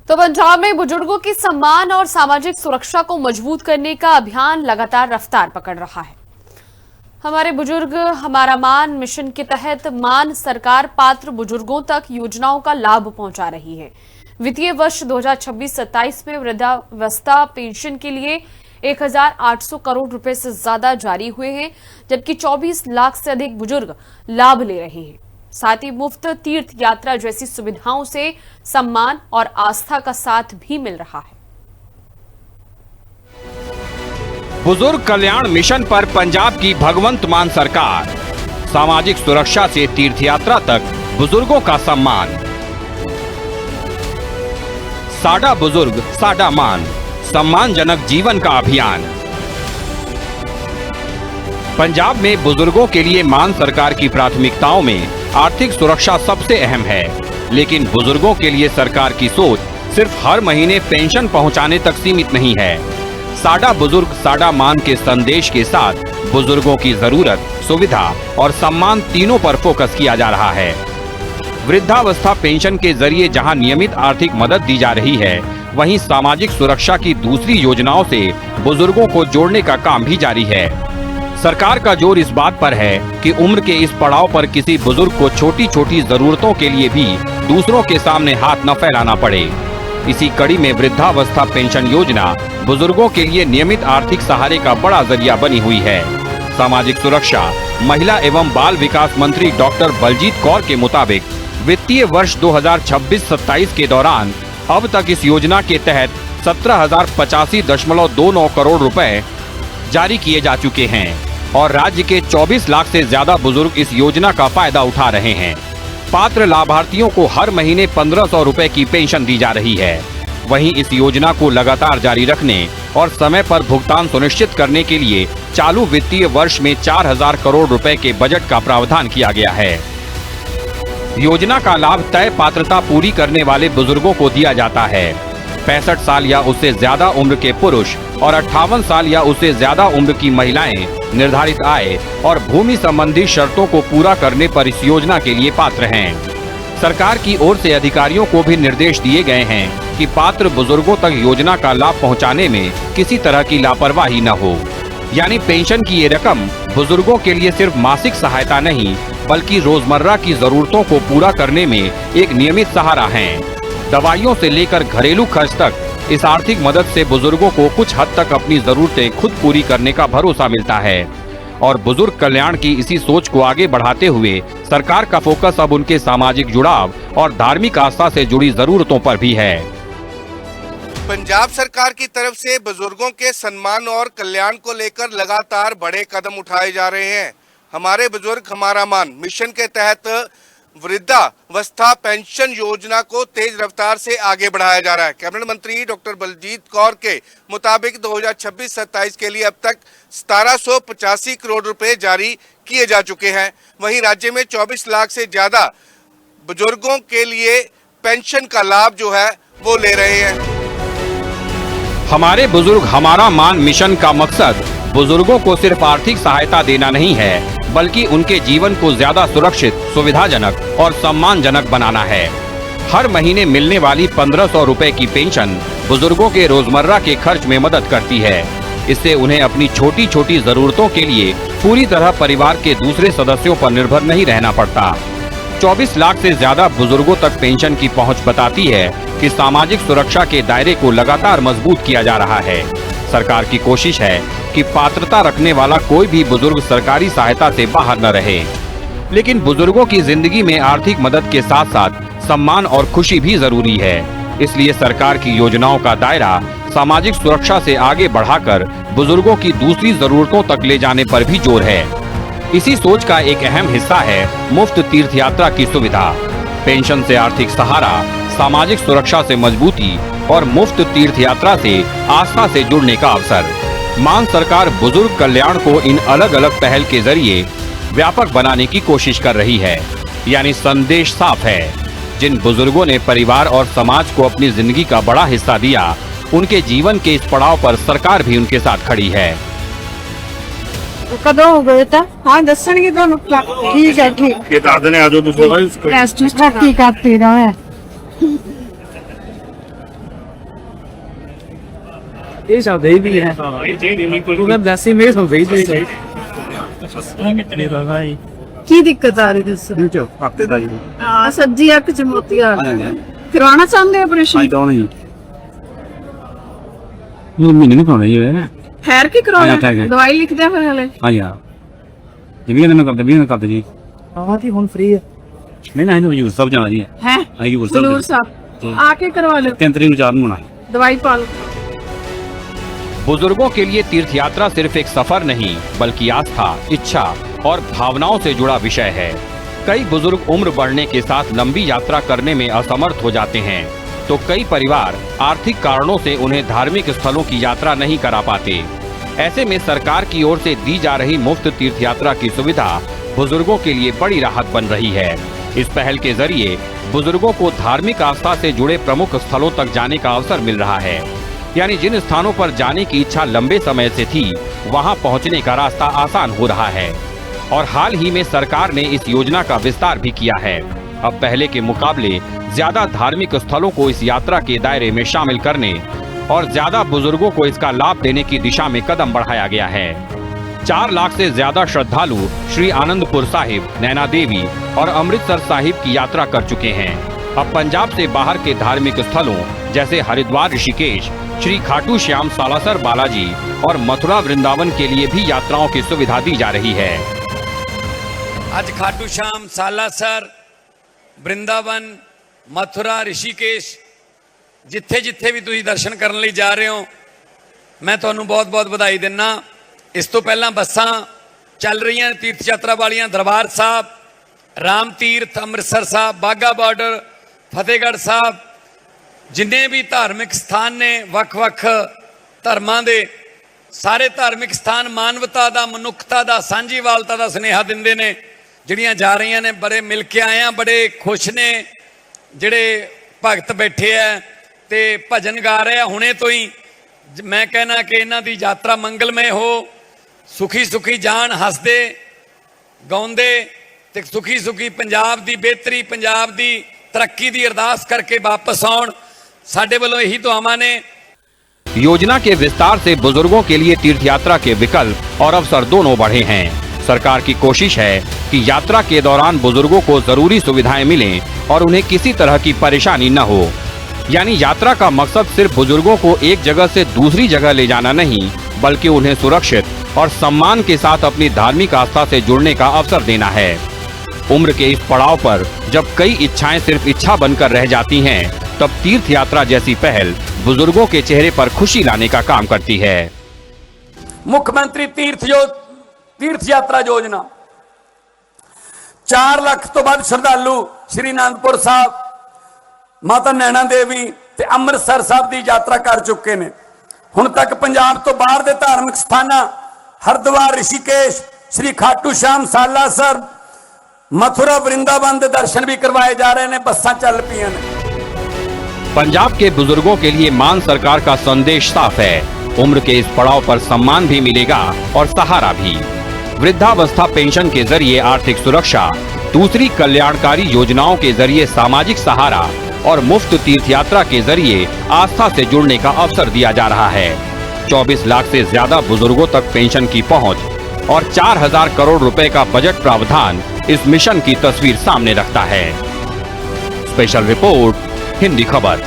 तो पंजाब में बुजुर्गों के सम्मान और सामाजिक सुरक्षा को मजबूत करने का अभियान लगातार रफ्तार पकड़ रहा है। हमारे बुजुर्ग हमारा मान मिशन के तहत मान सरकार पात्र बुजुर्गों तक योजनाओं का लाभ पहुंचा रही है। वित्तीय वर्ष 2026-27 में वृद्धावस्था पेंशन के लिए 1800 करोड़ रुपए से ज्यादा जारी हुए हैं, जबकि 24 लाख से अधिक बुजुर्ग लाभ ले रहे हैं। साथ ही मुफ्त तीर्थ यात्रा जैसी सुविधाओं से सम्मान और आस्था का साथ भी मिल रहा है। बुजुर्ग कल्याण मिशन पर पंजाब की भगवंत मान सरकार, सामाजिक सुरक्षा से तीर्थ यात्रा तक बुजुर्गों का सम्मान। साडा बुजुर्ग साडा मान, सम्मानजनक जीवन का अभियान। पंजाब में बुजुर्गों के लिए मान सरकार की प्राथमिकताओं में आर्थिक सुरक्षा सबसे अहम है, लेकिन बुजुर्गों के लिए सरकार की सोच सिर्फ हर महीने पेंशन पहुंचाने तक सीमित नहीं है। साडा बुजुर्ग साडा मान के संदेश के साथ बुजुर्गों की जरूरत, सुविधा और सम्मान तीनों पर फोकस किया जा रहा है। वृद्धावस्था पेंशन के जरिए जहां नियमित आर्थिक मदद दी जा रही है, वहीं सामाजिक सुरक्षा की दूसरी योजनाओं से बुजुर्गों को जोड़ने का काम भी जारी है। सरकार का जोर इस बात पर है कि उम्र के इस पड़ाव पर किसी बुजुर्ग को छोटी छोटी जरूरतों के लिए भी दूसरों के सामने हाथ न फैलाना पड़े। इसी कड़ी में वृद्धावस्था पेंशन योजना बुजुर्गों के लिए नियमित आर्थिक सहारे का बड़ा जरिया बनी हुई है। सामाजिक सुरक्षा, महिला एवं बाल विकास मंत्री डॉक्टर बलजीत कौर के मुताबिक वित्तीय वर्ष 2026-27 के दौरान अब तक इस योजना के तहत 17,085.29 करोड़ रुपए जारी किए जा चुके हैं और राज्य के 24 लाख से ज्यादा बुजुर्ग इस योजना का फायदा उठा रहे हैं। पात्र लाभार्थियों को हर महीने 1500 रुपए की पेंशन दी जा रही है। वहीं इस योजना को लगातार जारी रखने और समय पर भुगतान सुनिश्चित करने के लिए चालू वित्तीय वर्ष में 4000 करोड़ रुपए के बजट का प्रावधान किया गया है। योजना का लाभ तय पात्रता पूरी करने वाले बुजुर्गों को दिया जाता है। 65 साल या उससे ज्यादा उम्र के पुरुष और 58 साल या उससे ज्यादा उम्र की महिलाएं निर्धारित आय और भूमि संबंधी शर्तों को पूरा करने पर इस योजना के लिए पात्र हैं। सरकार की ओर से अधिकारियों को भी निर्देश दिए गए हैं कि पात्र बुजुर्गों तक योजना का लाभ पहुंचाने में किसी तरह की लापरवाही न हो। यानी पेंशन की ये रकम बुजुर्गों के लिए सिर्फ मासिक सहायता नहीं, बल्कि रोजमर्रा की जरूरतों को पूरा करने में एक नियमित सहारा है। दवाइयों से लेकर घरेलू खर्च तक इस आर्थिक मदद से बुजुर्गों को कुछ हद तक अपनी जरूरतें खुद पूरी करने का भरोसा मिलता है। और बुजुर्ग कल्याण की इसी सोच को आगे बढ़ाते हुए सरकार का फोकस अब उनके सामाजिक जुड़ाव और धार्मिक आस्था से जुड़ी जरूरतों पर भी है। पंजाब सरकार की तरफ से बुजुर्गों के सम्मान और कल्याण को लेकर लगातार बड़े कदम उठाए जा रहे हैं। हमारे बुजुर्ग हमारा मान मिशन के तहत वृद्धावस्था पेंशन योजना को तेज रफ्तार से आगे बढ़ाया जा रहा है। कैबिनेट मंत्री डॉक्टर बलजीत कौर के मुताबिक 2026-27 के लिए अब तक 1785 करोड़ रुपए जारी किए जा चुके हैं। वहीं राज्य में 24 लाख से ज्यादा बुजुर्गों के लिए पेंशन का लाभ जो है वो ले रहे हैं। हमारे बुजुर्ग हमारा मान मिशन का मकसद बुजुर्गों को सिर्फ आर्थिक सहायता देना नहीं है, बल्कि उनके जीवन को ज्यादा सुरक्षित, सुविधाजनक और सम्मानजनक बनाना है। हर महीने मिलने वाली 1500 रुपए की पेंशन बुजुर्गों के रोजमर्रा के खर्च में मदद करती है। इससे उन्हें अपनी छोटी छोटी जरूरतों के लिए पूरी तरह परिवार के दूसरे सदस्यों पर निर्भर नहीं रहना पड़ता। 24 लाख से ज्यादा बुजुर्गों तक पेंशन की पहुंच बताती है कि सामाजिक सुरक्षा के दायरे को लगातार मजबूत किया जा रहा है। सरकार की कोशिश है कि पात्रता रखने वाला कोई भी बुजुर्ग सरकारी सहायता से बाहर न रहे। लेकिन बुजुर्गों की जिंदगी में आर्थिक मदद के साथ साथ सम्मान और खुशी भी जरूरी है। इसलिए सरकार की योजनाओं का दायरा सामाजिक सुरक्षा से आगे बढ़ाकर बुजुर्गों की दूसरी जरूरतों तक ले जाने पर भी जोर है। इसी सोच का एक अहम हिस्सा है मुफ्त तीर्थ यात्रा की सुविधा। पेंशन से आर्थिक सहारा, सामाजिक सुरक्षा से मजबूती और मुफ्त तीर्थ यात्रा से आस्था से जुड़ने का अवसर। मान सरकार बुजुर्ग कल्याण को इन अलग अलग पहल के जरिए व्यापक बनाने की कोशिश कर रही है। यानी संदेश साफ है, जिन बुजुर्गों ने परिवार और समाज को अपनी जिंदगी का बड़ा हिस्सा दिया, उनके जीवन के इस पड़ाव पर सरकार भी उनके साथ खड़ी है। कदों हो गए था? हाँ दसणगे दोनों। ठीक है, ठीक। ये दादा ने आजो दूसरा टेस्ट करती है। ਇਹ ਸ਼ਬਦ ਇਹ ਵੀ ਹੈ ਤੂੰ ਕਹਿੰਦਾ ਦੱਸੀ ਮੇਰੇ ਤੋਂ ਵੇਚ ਦੇ ਕੀ ਦਿੱਕਤ ਆ ਰਹੀ ਦੱਸੋ ਹਫਤੇ ਦਾ ਜੀ ਹਾਂ ਸੱਜੀ ਅੱਖ ਚ ਮੋਤੀਆ ਕਰਵਾਉਣਾ ਚਾਹੁੰਦੇ ਹੋ ਆਪਰੇਸ਼ਨ ਨਹੀਂ ਇਹ ਮਹੀਨੇ ਨਹੀਂ ਪਾਉਣਾ ਇਹ ਠਹਿਰ ਕੇ ਹਾਂ, ਕਰਾਉਣਾ ਠਹਿਰ ਕੇ। ਦਵਾਈ ਲਿਖਦੇ ਫਿਰ ਹਲੇ ਹਾਂ ਯਾਰ ਜਿਵੇਂ ਇਹਨਾਂ ਕਰਦੇ ਵੀ ਇਹਨਾਂ ਕਰਦੇ ਜੀ ਹਾਂ ਜੀ ਹੁਣ ਫ੍ਰੀ ਹੈ ਨਹੀਂ ਨਾ ਇਹਨੂੰ ਯੂਜ਼ ਸਭ ਜਾਣਾ ਜੀ ਹੈ ਹਾਂ ਯੂਜ਼ ਬਲੂਰ ਸਭ ਸਾਹਿਬ ਆ के करवा लो 3 तरीक चार में होना दवाई पाल बुजुर्गों के लिए तीर्थ यात्रा सिर्फ एक सफर नहीं बल्कि आस्था, इच्छा और भावनाओं से जुड़ा विषय है। कई बुजुर्ग उम्र बढ़ने के साथ लंबी यात्रा करने में असमर्थ हो जाते हैं, तो कई परिवार आर्थिक कारणों से उन्हें धार्मिक स्थलों की यात्रा नहीं करा पाते। ऐसे में सरकार की ओर से दी जा रही मुफ्त तीर्थ यात्रा की सुविधा बुजुर्गों के लिए बड़ी राहत बन रही है। इस पहल के जरिए बुजुर्गों को धार्मिक आस्था से जुड़े प्रमुख स्थलों तक जाने का अवसर मिल रहा है। यानी जिन स्थानों पर जाने की इच्छा लंबे समय से थी, वहां पहुंचने का रास्ता आसान हो रहा है। और हाल ही में सरकार ने इस योजना का विस्तार भी किया है। अब पहले के मुकाबले ज्यादा धार्मिक स्थलों को इस यात्रा के दायरे में शामिल करने और ज्यादा बुजुर्गों को इसका लाभ देने की दिशा में कदम बढ़ाया गया है। 4 लाख से ज्यादा श्रद्धालु श्री आनंदपुर साहिब, नैना देवी और अमृतसर साहिब की यात्रा कर चुके हैं। अब पंजाब से बाहर के धार्मिक स्थलों जैसे हरिद्वार, ऋषिकेश, श्री खाटू श्याम, सालासर बालाजी और मथुरा वृंदावन के लिए भी यात्राओं की सुविधा दी जा रही है। आज खाटू श्याम, सालासर, वृंदावन, मथुरा, ऋषिकेश जिथे जिथे भी तुसीं दर्शन करने लिए जा रहे हो, मैं तुहानूं बहुत बहुत बधाई दिना। इस तो पहला बसां चल रही हैं तीर्थ यात्रा वालियां दरबार साहब, राम तीर्थ, अमृतसर साहब, बाघा बॉर्डर, फतेहगढ़ साहब, जिन्ने भी धार्मिक स्थान ने वख-वख धर्मां दे सारे धार्मिक स्थान मानवता दा, मनुखता दा, सांझीवालता दा सुनेहा दिंदे ने। जिहड़ियां जा रही ने बड़े मिल के आए हैं, बड़े खुश ने। जिहड़े भगत बैठे है ते भजन गा रहे हैं हुणे तो ही। मैं कहना कि इन्हां दी यात्रा मंगलमय हो, सुखी सुखी जान, हसदे गाउंदे ते सुखी सुखी पंजाब दी बेहतरी, पंजाब दी तरक्की दी अरदास करके वापस आउण। साडे वल्लों यही दुआवां ने। योजना के विस्तार से बुजुर्गों के लिए तीर्थ यात्रा के विकल्प और अवसर दोनों बढ़े हैं। सरकार की कोशिश है कि यात्रा के दौरान बुजुर्गों को जरूरी सुविधाएं मिलें और उन्हें किसी तरह की परेशानी न हो। यानी यात्रा का मकसद सिर्फ बुजुर्गों को एक जगह से दूसरी जगह ले जाना नहीं, बल्कि उन्हें सुरक्षित और सम्मान के साथ अपनी धार्मिक आस्था से जुड़ने का अवसर देना है। उम्र के इस पड़ाव पर जब कई इच्छाएं सिर्फ इच्छा बनकर रह जाती हैं, तब तीर्थ यात्रा जैसी पहल बुजुर्गों के चेहरे पर खुशी लाने का काम करती है। मुख्यमंत्री तीर्थ यात्रा योजना 4 लाख तो बाद श्रद्धालु श्री आनंदपुर साहब, माता नैना देवी ते अमृतसर साहब की यात्रा कर चुके ने। हुण तक पंजाब तो बाहर के धार्मिक स्थान हरिद्वार, ऋषिकेश, श्री खाटू श्याम, सालासर, मथुरा, वृंदावन के दर्शन भी करवाए जा रहे हैं। बसां चल पईयां ने। पंजाब के बुजुर्गों के लिए मान सरकार का संदेश साफ है। उम्र के इस पड़ाव पर सम्मान भी मिलेगा और सहारा भी। वृद्धावस्था पेंशन के जरिए आर्थिक सुरक्षा, दूसरी कल्याणकारी योजनाओं के जरिए सामाजिक सहारा और मुफ्त तीर्थ यात्रा के जरिए आस्था से जुड़ने का अवसर दिया जा रहा है। 24 लाख से ज्यादा बुजुर्गों तक पेंशन की पहुंच और 4000 करोड़ रुपए का बजट प्रावधान इस मिशन की तस्वीर सामने रखता है। स्पेशल रिपोर्ट, हिंदी खबर।